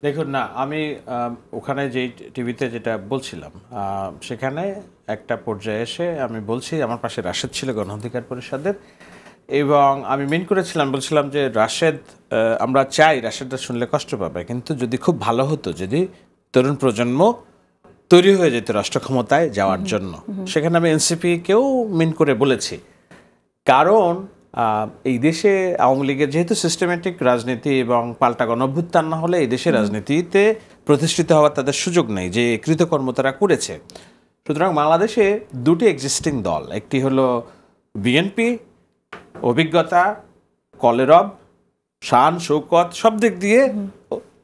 দেখুন না, আমি ওখানে যেই টিভিতে যেটা বলছিলাম, সেখানে একটা পর্যায়ে এসে আমি বলছি, আমার পাশে রাশেদ ছিল গণ অধিকার পরিষদের, এবং আমি মেন করেছিলাম, বলছিলাম যে রাশেদ, আমরা চাই রাশেদটা শুনলে কষ্ট পাবে, কিন্তু যদি খুব ভালো হতো যদি তরুণ প্রজন্ম তৈরি হয়ে যেত রাষ্ট্র ক্ষমতায় যাওয়ার জন্য। সেখানে আমি এনসিপিকেও মেন করে বলেছি, কারণ এই দেশে আওয়ামী লীগের যেহেতু সিস্টেমেটিক রাজনীতি এবং পাল্টা গণঅভ্যুত্থান না হলে এই দেশের রাজনীতিতে প্রতিষ্ঠিত হওয়ার তাদের সুযোগ নেই, যে কৃতকর্ম তারা করেছে। সুতরাং বাংলাদেশে দুটি এক্সিস্টিং দল, একটি হলো বিএনপি, অভিজ্ঞতা, কলেরব, শান শৌকত সব দিক দিয়ে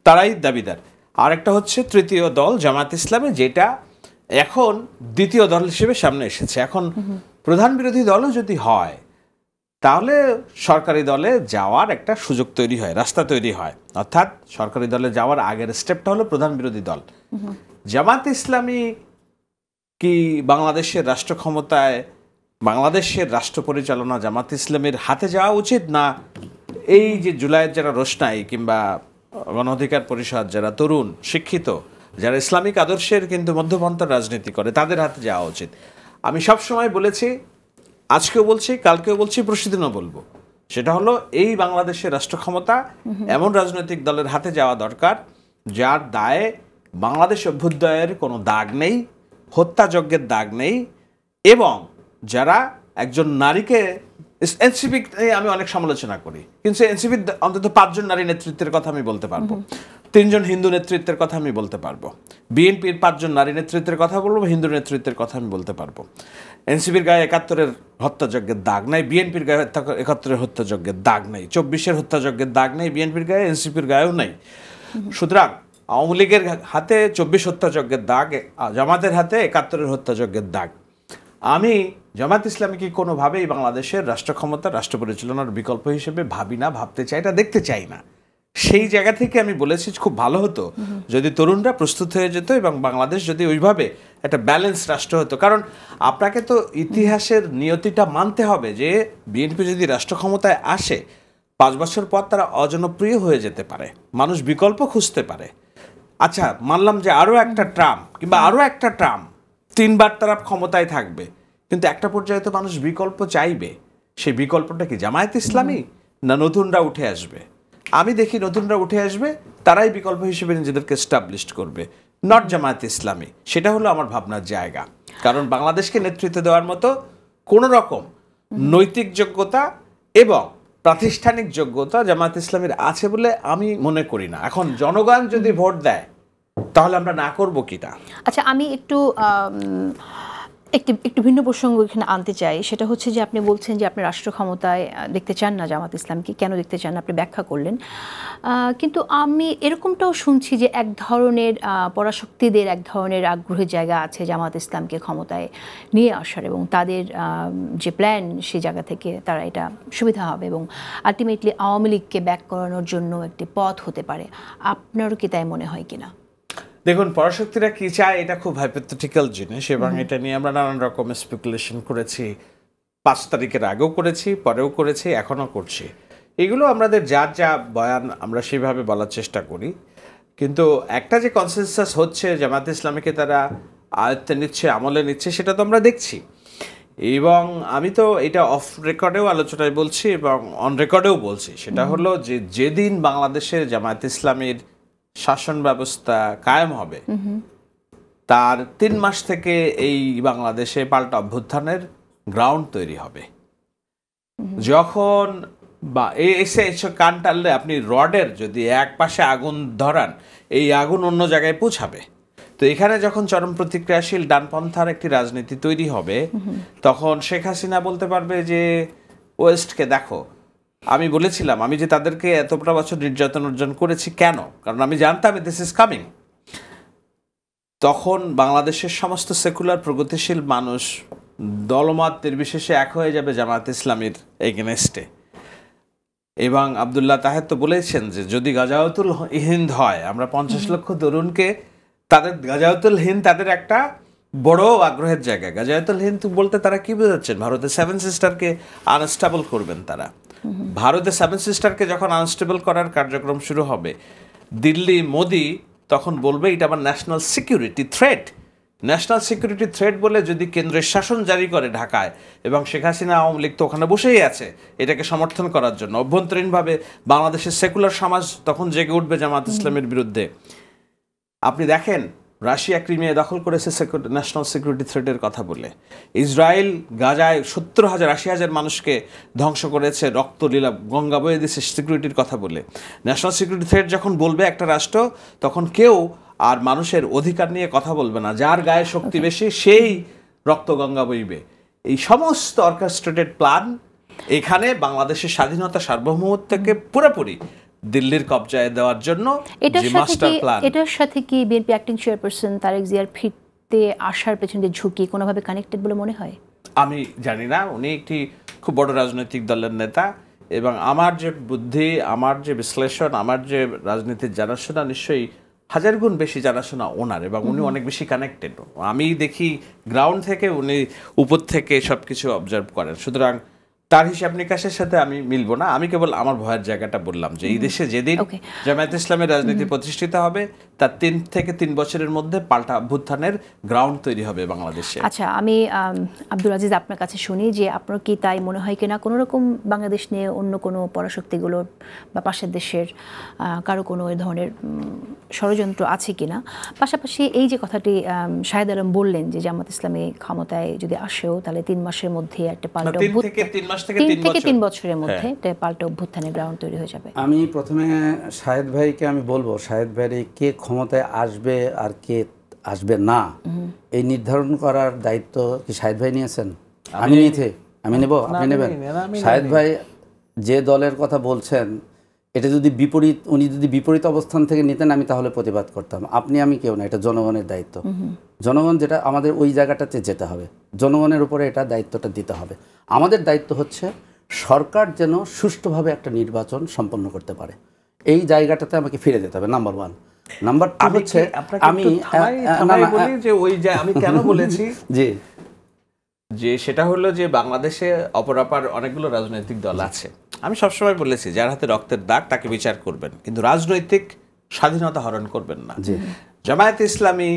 তারাই দাবিদার। আরেকটা হচ্ছে তৃতীয় দল জামাত ইসলামী, যেটা এখন দ্বিতীয় দল হিসেবে সামনে এসেছে। এখন প্রধান বিরোধী দলও যদি হয় তাহলে সরকারি দলে যাওয়ার একটা সুযোগ তৈরি হয়, রাস্তা তৈরি হয়। অর্থাৎ সরকারি দলে যাওয়ার আগের স্টেপটা হলো প্রধান বিরোধী দল। জামাত ইসলামী কি বাংলাদেশের রাষ্ট্র ক্ষমতায়, বাংলাদেশের রাষ্ট্র পরিচালনা জামাত ইসলামের হাতে যাওয়া উচিত, না এই যে জুলাইয়ের যারা রোশনাই কিংবা গণ অধিকার পরিষদ, যারা তরুণ শিক্ষিত, যারা ইসলামিক আদর্শের কিন্তু মধ্যপন্থার রাজনীতি করে, তাদের হাতে যাওয়া উচিত? আমি সব সময় বলেছি, আজকেও বলছি, কালকেও বলছি, প্রতিদিনও বলবো, সেটা হলো এই বাংলাদেশের রাষ্ট্র ক্ষমতা এমন রাজনৈতিক দলের হাতে যাওয়া দরকার যার দায়ে বাংলাদেশ অভ্যুদয়ের কোনো দাগ নেই, হত্যাযজ্ঞের দাগ নেই, এবং যারা একজন নারীকে, এনসিপি আমি অনেক সমালোচনা করি, কিন্তু এনসিপির অন্তত 5 জন নারী নেতৃত্বের কথা আমি বলতে পারবো, 3 জন হিন্দু নেতৃত্বের কথা আমি বলতে পারবো, বিএনপির 5 জন নারী নেতৃত্বের কথা বলবো, হিন্দু নেতৃত্বের কথা আমি বলতে পারবো। এনসিপির গায়ে 71-এর হত্যাযজ্ঞের দাগ নাই, বিএনপির গায়ে 71-এর হত্যাযজ্ঞের দাগ নেই, 24-এর হত্যাযজ্ঞের দাগ নেই বিএনপির গায়ে, এনসিপির গায়েও নেই। সুতরাং আওয়ামী লীগের হাতে 24 হত্যাযজ্ঞের দাগ, জামাতের হাতে 71-এর হত্যাযজ্ঞের দাগ। আমি জামাত ইসলামীকে কোনোভাবেই বাংলাদেশের রাষ্ট্র ক্ষমতা, রাষ্ট্র পরিচালনার বিকল্প হিসেবে ভাবি না, ভাবতে চাই, এটা দেখতে চাই না। সেই জায়গা থেকে আমি বলেছি খুব ভালো হতো যদি তরুণরা প্রস্তুত হয়ে যেত এবং বাংলাদেশ যদি ওইভাবে একটা ব্যালেন্স রাষ্ট্র হতো। কারণ আপনাকে তো ইতিহাসের নিয়তিটা মানতে হবে যে বিএনপি যদি রাষ্ট্র ক্ষমতায় আসে, 5 বছর পর তারা অজনপ্রিয় হয়ে যেতে পারে, মানুষ বিকল্প খুঁজতে পারে। আচ্ছা, মানলাম যে আরও একটা ট্রাম্প কিংবা আরও একটা ট্রাম্প, 3 বার তারা ক্ষমতায় থাকবে, কিন্তু একটা পর্যায়ে তো মানুষ বিকল্প চাইবে। সেই বিকল্পটা কি জামায়াত ইসলামী, না নতুনরা উঠে আসবে? আমি দেখি নতুনরা উঠে আসবে, তারাই বিকল্প হিসেবে নিজেদেরকে এস্টাবলিশড করবে, নট জামায়াত ইসলামী। সেটা হলো আমার ভাবনার জায়গা। কারণ বাংলাদেশকে নেতৃত্ব দেওয়ার মতো কোনো রকম নৈতিক যোগ্যতা এবং প্রাতিষ্ঠানিক যোগ্যতা জামায়াত ইসলামীর আছে বলে আমি মনে করি না। এখন জনগণ যদি ভোট দেয় তাহলে আমরা না করবো কিনা? আচ্ছা, আমি একটু একটু ভিন্ন প্রসঙ্গ এখানে আনতে চাই। সেটা হচ্ছে যে আপনি বলছেন যে আপনি রাষ্ট্র ক্ষমতায় দেখতে চান না জামাত ইসলামকে, কেন দেখতে চান আপনি ব্যাখ্যা করলেন। কিন্তু আমি এরকমটাও শুনছি যে এক ধরনের পরাশক্তিদের এক ধরনের আগ্রহের জায়গা আছে জামাত ইসলামকে ক্ষমতায় নিয়ে আসার, এবং তাদের যে প্ল্যান সেই জায়গা থেকে তারা এটা সুবিধা হবে এবং আলটিমেটলি আওয়ামী লীগকে ব্যাক করানোর জন্য একটি পথ হতে পারে। আপনারও কি তাই মনে হয় কিনা? দেখুন, পরাশক্তিরা কি চায় এটা খুব হাইপোথেটিক্যাল জিনিস, এবং এটা নিয়ে আমরা নানান রকম স্পেকুলেশন করেছি। 5 তারিখের আগেও করেছি, পরেও করেছি, এখনও করছি। এগুলো আমাদের যার যা বয়ান আমরা সেভাবে বলার চেষ্টা করি। কিন্তু একটা যে কনসেনসাস হচ্ছে জামাত ইসলামীকে তারা আয়ত্তে নিচ্ছে, আমলে নিচ্ছে, সেটা তো আমরা দেখছি। এবং আমি তো এটা অফ রেকর্ডেও আলোচনায় বলছি এবং অন রেকর্ডেও বলছি, সেটা হলো যে যেদিন বাংলাদেশের জামাত ইসলামীর শাসন ব্যবস্থা কায়েম হবে, তার 3 মাস থেকে এই বাংলাদেশে পাল্টা অভ্যুত্থানের গ্রাউন্ড তৈরি হবে। যখন বা এসে কান টানলে আপনি রডের যদি এক পাশে আগুন ধরান, এই আগুন অন্য জায়গায় পৌঁছাবে। তো এখানে যখন চরম প্রতিক্রিয়াশীল ডানপন্থার একটি রাজনীতি তৈরি হবে, তখন শেখ হাসিনা বলতে পারবে যে ওয়েস্টকে দেখো, আমি বলেছিলাম আমি যে তাদেরকে এতটা বছর নির্যাতন অর্জন করেছি, কেন? কারণ আমি জানতাম দিস ইজ কামিং। তখন বাংলাদেশের সমস্ত সেকুলার প্রগতিশীল মানুষ দলমত নির্বিশেষে এক হয়ে যাবে জামায়াত ইসলামীর এগেনস্টে। এবং আব্দুল্লাহ তাহের তো বলেছেন যে যদি গাজাওয়াতুল হিন্দ হয়, আমরা 50 লক্ষ তরুণকে, তাদের গাজাওয়াতুল হিন্দ তাদের একটা বড় আগ্রহের জায়গা। গাজাওয়াতুল হিন্দ বলতে তারা কি বোঝাচ্ছেন? ভারতের 7 সিস্টারকে আনস্টেবল করবেন তারা। ভারতের 7 সিস্টারকে যখন আনস্টেবল করার কার্যক্রম শুরু হবে, দিল্লি মোদি তখন বলবে এটা আমার national security threat. National security threat বলে যদি কেন্দ্রের শাসন জারি করে ঢাকায়, এবং শেখ হাসিনা আওয়ামী লীগ তো ওখানে বসেই আছে এটাকে সমর্থন করার জন্য, অভ্যন্তরীণভাবে বাংলাদেশের সেকুলার সমাজ তখন জেগে উঠবে জামাত ইসলামের বিরুদ্ধে। আপনি দেখেন রাশিয়া ক্রিমিয়া দখল করেছে ন্যাশনাল সিকিউরিটি থ্রেটের কথা বলে। ইসরায়েল গাজায় 70,000 80,000 মানুষকে ধ্বংস করেছে, রক্তলীলা গঙ্গা বয়ে দিয়েছে সিকিউরিটির কথা বলে। ন্যাশনাল সিকিউরিটি থ্রেট যখন বলবে একটা রাষ্ট্র, তখন কেউ আর মানুষের অধিকার নিয়ে কথা বলবে না, যার গায়ে শক্তি বেশি সেই রক্ত গঙ্গা বইবে। এই সমস্ত অর্কেস্ট্রেটেড প্ল্যান এখানে বাংলাদেশের স্বাধীনতা সার্বভৌমত্বকে পুরোপুরি দিল্লির কবজায় দেওয়ার জন্য যে মাস্টার প্ল্যান। এটার সাথে কি বিএনপি অ্যাক্টিং চেয়ারপারসন তারেক জিয়ার ফিরতে আসার পেছনে যে ঝুঁকি কোনোভাবে কানেক্টেড বলে মনে হয়? আমি জানি না, উনি একটি খুব বড় রাজনৈতিক দলের নেতা, এবং আমার যে বুদ্ধি, আমার যে বিশ্লেষণ, আমার যে রাজনীতির জানাশোনা নিশ্চয়ই 1000 গুণ বেশি জানাশোনা ওনার, এবং উনি অনেক বেশি কানেক্টেড। আমি দেখি গ্রাউন্ড থেকে, উনি উপর থেকে সব কিছু অবজার্ভ করেন। সুতরাং তার হিসাব নিকাশের সাথে আমি মিলবো না। আমি কেবল আমার ভয়ের জায়গাটা বললাম যে এই দেশে যেদিন জামায়াত ইসলামের রাজনীতি প্রতিষ্ঠিত হবে তার 3 থেকে 3 বছরের মধ্যে পাল্টা অভ্যুত্থানের গ্রাউন্ড তৈরি হবে বাংলাদেশে। আচ্ছা, আমি আব্দুল আজিজ আপনার কাছে শুনি যে আপনার কি তাই মনে হয় কিনা কোনো রকম বাংলাদেশ নিয়ে অন্য কোনো পরাশক্তিগুলোর বা পাশের দেশের কারো কোনো এই ধরনের ষড়যন্ত্র আছে কিনা? পাশাপাশি এই যে কথাটি শাহেদ আলম বললেন যে জামাত ইসলামী ক্ষমতায় যদি আসেও তাহলে 3 মাসের মধ্যে একটা পাল্টা 3 থেকে 3 বছরের মধ্যে একটা পাল্টা অভ্যুত্থানের গ্রাউন্ড তৈরি হয়ে যাবে। আমি প্রথমে শাহেদ ভাইকে আমি বলবো, শাহেদ ভাইয়ের কে ক্ষমতায় আসবে আর কে আসবে না এই নির্ধারণ করার দায়িত্ব কি শাহেদ ভাই নিয়েছেন? আমি নিয়েছি, আমি নেব, আপনি নেবেন? শাহেদ ভাই যে দলের কথা বলছেন এটা যদি বিপরীত, উনি যদি বিপরীত অবস্থান থেকে নিতেন আমি তাহলে প্রতিবাদ করতাম। আপনি আমি কেউ না, এটা জনগণের দায়িত্ব। জনগণ যেটা আমাদের ওই জায়গাটাতে যেতে হবে, জনগণের উপরে এটা দায়িত্বটা দিতে হবে। আমাদের দায়িত্ব হচ্ছে সরকার যেন সুষ্ঠুভাবে একটা নির্বাচন সম্পন্ন করতে পারে, এই জায়গাটাতে আমাকে ফিরে যেতে হবে, নাম্বার 1। নাম্বার 2 হচ্ছে আমি বলি যে ওই যে আমি কেন বলেছি জি যে সেটা হলো যে বাংলাদেশে অপরাপার অনেকগুলো রাজনৈতিক দল আছে। আমি সবসময় বলেছি যার হাতে রক্তের দাগ তাকে বিচার করবেন, কিন্তু রাজনৈতিক স্বাধীনতা হরণ করবেন না। জামায়াত ইসলামী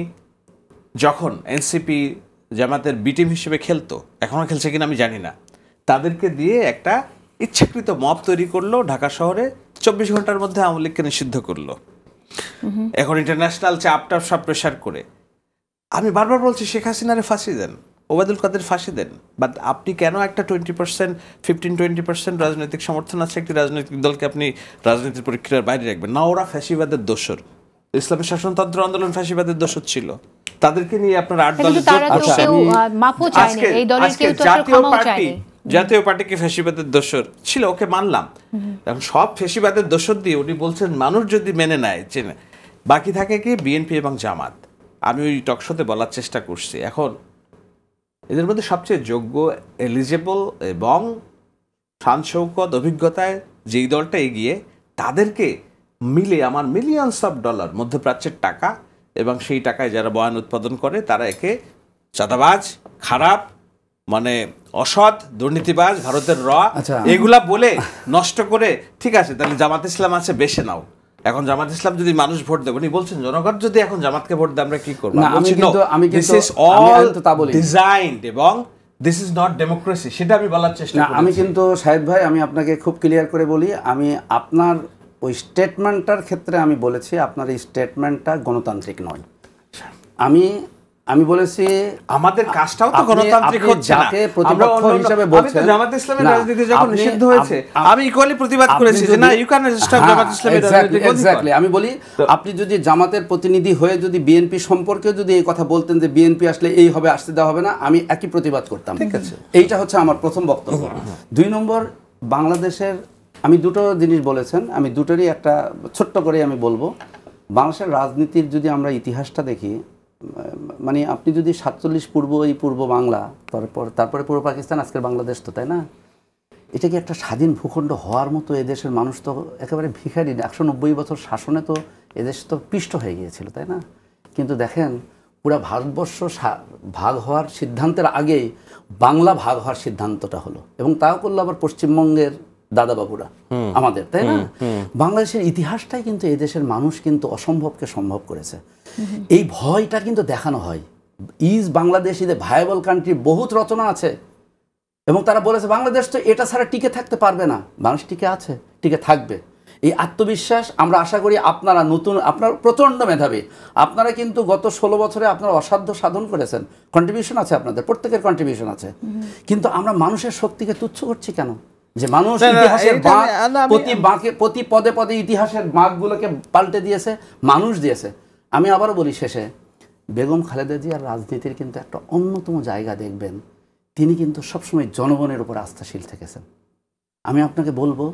যখন এনসিপি জামাতের বি টিম হিসেবে খেলতো, এখনো খেলছে কিনা আমি জানি না, তাদেরকে দিয়ে একটা ইচ্ছাকৃত মব তৈরি করলো ঢাকা শহরে, 24 ঘন্টার মধ্যে আওয়ামী লীগকে নিষিদ্ধ করলো। এখন ইন্টারন্যাশনাল চাপটা সব প্রেশার করে আমি বারবার বলছি শেখ হাসিনারে ফাঁসি দেন, ওবায়দুল কাদের ফাঁসি দেন, বাট আপনি কেন একটা 20%, 15-20% রাজনৈতিক সমর্থন আছে একটি রাজনৈতিক দলকে আপনি রাজনীতির প্রক্রিয়ার বাইরে রাখবেন না? ওরা ফ্যাসিবাদের দোসর, ইসলামী শাসনতন্ত্র আন্দোলন ফ্যাসিবাদের দোসর ছিল, তাদেরকে নিয়ে আপনার 8 দলের জাতীয় পার্টিকে ফ্যাসিবাদের দোসর ছিল, ওকে মানলাম। এখন সব ফ্যাসিবাদের দোসর দিয়ে উনি বলছেন মানুষ যদি মেনে নেয়, চেনে, বাকি থাকে কি বিএনপি এবং জামাত। আমি ওই টকশোতে বলার চেষ্টা করছি, এখন এদের মধ্যে সবচেয়ে যোগ্য, এলিজেবল এবং শান শৌকত অভিজ্ঞতায় যেই দলটা এগিয়ে, তাদেরকে মিলে আমার মিলিয়নস অফ ডলার মধ্যপ্রাচ্যের টাকা, এবং সেই টাকায় যারা বয়ান উৎপাদন করে তারা একে চাঁদাবাজ, খারাপ, মানে অসৎ, দুর্নীতিবাজ, ভারতের এগুলা বলে নষ্ট করে, ঠিক আছে তাহলে জামাত ইসলাম আছে বেছে নাও। এখন জামাত ইসলাম যদি মানুষ ভোট দেবে, উনি বলছেন জনগণ যদি এখন জামাতকে ভোট দেয় আমরা কি করবো? এবং দিস ইজ নট ডেমোক্রেসি, সেটা আমি বলার চেষ্টা করি। আমি কিন্তু শাহেদ ভাই, আমি আপনাকে খুব ক্লিয়ার করে বলি, আমি আপনার ওই স্টেটমেন্টটার ক্ষেত্রে আমি বলেছি আপনার এই স্টেটমেন্টটা গণতান্ত্রিক নয়। আমি বলেছি আমাদের কাজটাও তো গণতান্ত্রিক হচ্ছে না। যাকে প্রতিপক্ষ হিসেবে বলছেন, জামাত ইসলামের রাজনীতি যখন নিষিদ্ধ হয়েছে আমি ইকুয়ালি প্রতিবাদ করেছি যে না, ইউ ক্যান স্টপ জামাত ইসলামের রাজনীতি। এক্স্যাক্টলি, আমি বলি আপনি যদি জামাতের প্রতিনিধি হয়ে যদি বিএনপি সম্পর্কে যদি এই কথা বলতেন যে বিএনপি আসলে এই হবে, আসতে দেওয়া হবে না, আমি একই প্রতিবাদ করতাম। ঠিক আছে, এইটা হচ্ছে আমার প্রথম বক্তব্য। 2 নম্বর, বাংলাদেশের আমি দুটো জিনিস বলেছেন, আমি দুটোরই একটা ছোট্ট করে আমি বলবো। বাংলাদেশের রাজনীতির যদি আমরা ইতিহাসটা দেখি, মানে আপনি যদি 47 পূর্ব, এই পূর্ব বাংলা, তারপরে পূর্ব পাকিস্তান, আজকের বাংলাদেশ, তো তাই না? এটা কি একটা স্বাধীন ভূখণ্ড হওয়ার মতো? এদেশের মানুষ তো একেবারে ভিখারি, 190 বছর শাসনে তো এদেশ তো পিষ্ট হয়ে গিয়েছিল, তাই না? কিন্তু দেখেন পুরা ভারতবর্ষ ভাগ হওয়ার সিদ্ধান্তের আগেই বাংলা ভাগ হওয়ার সিদ্ধান্তটা হলো, এবং তাও করলো আবার পশ্চিমবঙ্গের দাদা বাবুরা আমাদের, তাই না? বাংলাদেশের ইতিহাসটাই কিন্তু এদেশের মানুষ কিন্তু অসম্ভবকে সম্ভব করেছে। এই ভয়টা কিন্তু দেখানো হয়। Is Bangladesh is a viable country, বহুত রচনা আছে এবং তারা বলেছে বাংলাদেশ তো এটা ছাড়া টিকে থাকতে পারবে না। বাংলাদেশ টিকে আছে, টিকে থাকবে। এই আত্মবিশ্বাস আমরা আশা করি আপনারা আপনার প্রচণ্ড মেধাবী, আপনারা কিন্তু গত 16 বছরে আপনারা অসাধ্য সাধন করেছেন, কন্ট্রিবিউশন আছে আপনাদের, প্রত্যেকের কন্ট্রিবিউশন আছে। কিন্তু আমরা মানুষের শক্তিকে তুচ্ছ করছি কেন? যে মানুষ ইতিহাসের প্রতি পদে পদে ইতিহাসের বাঁকগুলোকে পাল্টে দিয়েছে, মানুষ দিয়েছে। আমি আবারও বলি শেষে, বেগম খালেদা জিয়ার রাজনীতির কিন্তু একটা অন্যতম জায়গা দেখবেন, তিনি কিন্তু সবসময় জনগণের উপর আস্থাশীল থেকেছেন। আমি আপনাকে বলবো,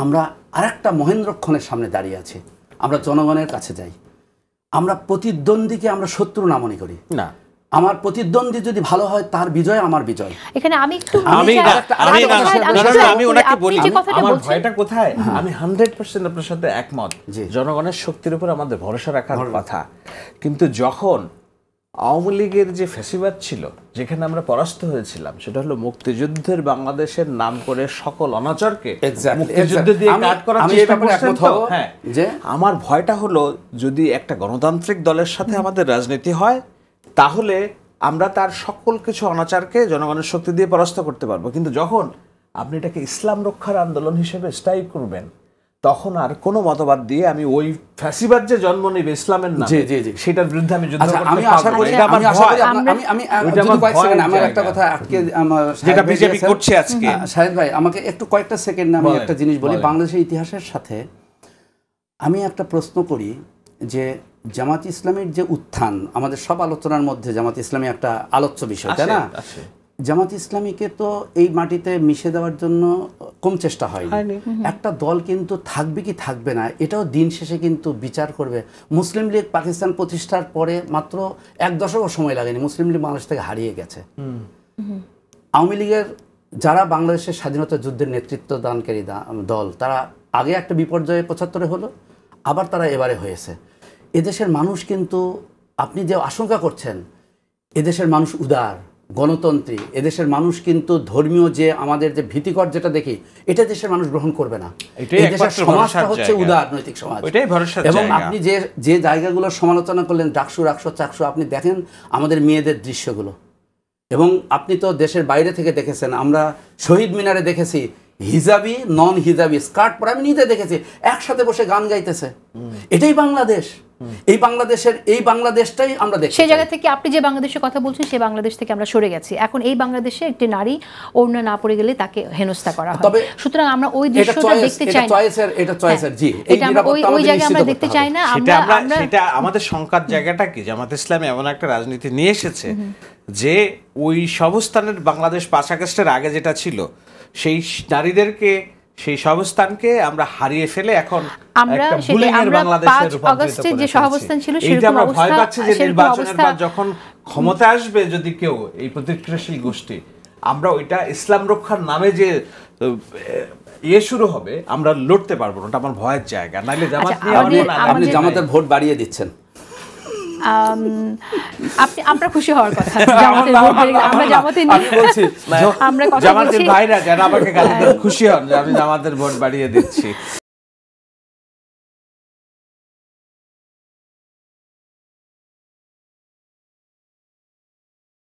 আমরা আরেকটা মহেন্দ্রক্ষণের সামনে দাঁড়িয়ে আছি। আমরা জনগণের কাছে যাই, আমরা প্রতিদ্বন্দ্বীকে আমরা শত্রু না মনে করি না। আমার প্রতিদ্বন্দ্বী যদি ভালো হয়, তার বিজয় আমার বিজয়। এখানে আমি ওনাকে বলি, আমার ভয়টা কোথায়? আমি 100% আপনার সাথে একমত, জনগণের শক্তির উপর আমাদের ভরসা রাখার কথা। কিন্তু যখন আওয়ামী লীগের যে ফ্যাসিবাদ ছিল, যেখানে আমরা পরাস্ত হয়েছিলাম, সেটা হলো মুক্তিযুদ্ধের বাংলাদেশের নাম করে সকল অনাচারকে মুক্তিযুদ্ধ দিয়ে কাট করার চেষ্টা করছেন। হ্যাঁ, আমার ভয়টা হলো যদি একটা গণতান্ত্রিক দলের সাথে আমাদের রাজনীতি হয়, তাহলে আমরা তার সকল কিছু অনাচারকে জনগণের শক্তি দিয়ে পরাস্ত করতে পারবো। কিন্তু যখন আপনি এটাকে ইসলাম রক্ষার আন্দোলন হিসেবে স্ট্রাইক করবেন, তখন আর কোনো মতবাদ দিয়ে আমি ওই ফ্যাসিবাদ যে জন্ম নেবে ইসলামের নামে, সেটার বিরুদ্ধে আমি যুদ্ধ করতে আমি আশা করি আমার একটা কথা আজকে যেটা বিজেপি করছে আজকে। শাহেদ ভাই, আমাকে একটু কয়েকটা সেকেন্ড আমি একটা জিনিস বলি। বাংলাদেশের ইতিহাসের সাথে আমি একটা প্রশ্ন করি যে জামাত ইসলামের যে উত্থান, আমাদের সব আলোচনার মধ্যে জামাত ইসলামী একটা আলোচ্য বিষয়, তাই না? জামাত ইসলামীকে তো এই মাটিতে মিশে দেওয়ার জন্য কম চেষ্টা হয়নি। একটা দল কিন্তু থাকবে কি থাকবে না, এটাও দিন শেষে কিন্তু বিচার করবে। মুসলিম লীগ পাকিস্তান প্রতিষ্ঠার পরে মাত্র 1 দশকও সময় লাগেনি, মুসলিম লীগ বাংলাদেশ থেকে হারিয়ে গেছে। আওয়ামী লীগের যারা বাংলাদেশের স্বাধীনতা যুদ্ধের নেতৃত্ব দানকারী দল, তারা আগে একটা বিপর্যয়ে 75-এ হলো, আবার তারা এবারে হয়েছে। এদেশের মানুষ কিন্তু, আপনি যে আশঙ্কা করছেন, এদেশের মানুষ উদার, গণতন্ত্রী, এদেশের মানুষ কিন্তু ধর্মীয় যে আমাদের যে ভীতিকর যেটা দেখি, এটা দেশের মানুষ গ্রহণ করবে না। এদেশের সমাজটা হচ্ছে উদার নৈতিক সমাজ। এবং আপনি যে জায়গাগুলোর সমালোচনা করলেন, ডাকসু, রাকসু, চাকসু, আপনি দেখেন আমাদের মেয়েদের দৃশ্যগুলো। এবং আপনি তো দেশের বাইরে থেকে দেখেছেন, আমরা শহীদ মিনারে দেখেছি হিজাবি নন হিজাবি স্কার্ট পরে আমি নিজে দেখেছি একসাথে বসে গান গাইতেছে। এটাই বাংলাদেশ। এই বাংলাদেশটাই আমরা দেখি। সেই জায়গা থেকে আপনি যে বাংলাদেশের কথা বলছেন, সেই বাংলাদেশ থেকে আমরা সরে গেছি। এখন এই বাংলাদেশে একটি নারী ওড়না না পড়ে গেলে তাকে হেনস্থা করা হয়। সুতরাং আমরা ওই দৃশ্যটা দেখতে চাই না। এটা চয়েসের, জি, ওই জায়গা আমরা দেখতে চাই না। সেটা আমাদের সংকট জায়গাটা কি, জামাত ইসলামী এমন একটা রাজনীতি নিয়ে এসেছে যে ওই সবস্থানের বাংলাদেশ 5 আগস্টের আগে যেটা ছিল, সেই নারীদেরকে, সেই সবস্থানকে আমরা হারিয়ে ফেলে এখন আমরা 5 আগস্টে যে সহাবস্থান ছিল, সেরকম অবস্থা। ভয় পাচ্ছে যে নির্বাচনের পর যখন ক্ষমতা আসবে যদি কেউ, এই প্রতিক্রিয়াশীল গোষ্ঠী, আমরা ওইটা ইসলাম রক্ষার নামে যে শুরু হবে, আমরা লড়তে পারবো না। ওটা আমার ভয়ের জায়গা। নাইলে জামাত নিয়ে আপনি জামাতের ভোট বাড়িয়ে দিচ্ছেন। আপনি আমরা খুশি হওয়ার কথা, জামাতের ভাইরা যারা আমাকে খুশি হন যে আমি জামাতের ভোট বাড়িয়ে দিচ্ছি।